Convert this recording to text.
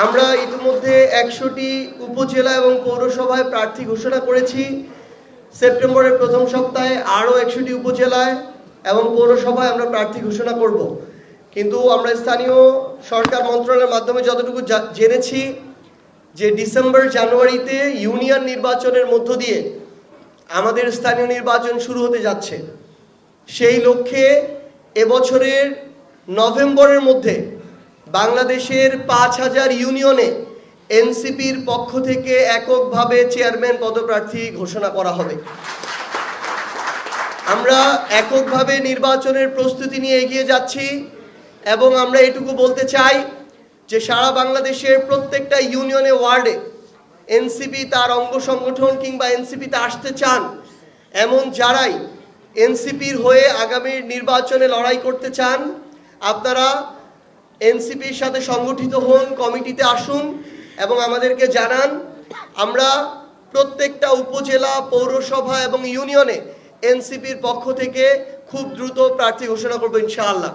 আমরা ইতিমধ্যে 100টি উপজেলা এবং পৌরসভায় প্রার্থী ঘোষণা করেছি। সেপ্টেম্বরের প্রথম সপ্তাহে আরও 100টি উপজেলায় এবং পৌরসভায় আমরা প্রার্থী ঘোষণা করব। কিন্তু আমরা স্থানীয় সরকার মন্ত্রণালয়ের মাধ্যমে যতটুকু জেনেছি যে ডিসেম্বর জানুয়ারিতে ইউনিয়ন নির্বাচনের মধ্য দিয়ে আমাদের স্থানীয় নির্বাচন শুরু হতে যাচ্ছে। সেই লক্ষ্যে এবছরের নভেম্বরের মধ্যে বাংলাদেশের 5000 ইউনিয়নে এনসিপির পক্ষ থেকে এককভাবে চেয়ারম্যান পদপ্রার্থী ঘোষণা করা হবে। আমরা এককভাবে নির্বাচনের প্রস্তুতি নিয়ে এগিয়ে যাচ্ছি এবং আমরা এটুকু বলতে চাই যে সারা বাংলাদেশের প্রত্যেকটা ইউনিয়নে ওয়ার্ডে এনসিপি তার অঙ্গ সংগঠন কিংবা এনসিপিতে আসতে চান এমন যারাই এনসিপির হয়ে আগামী নির্বাচনে লড়াই করতে চান, আপনারা এনসিপির সাথে সংগঠিত হন, কমিটিতে আসুন এবং আমাদেরকে জানান। আমরা প্রত্যেকটা উপজেলা, পৌরসভা এবং ইউনিয়নে এনসিপির পক্ষ থেকে খুব দ্রুত প্রার্থী ঘোষণা করবো ইনশাআল্লাহ।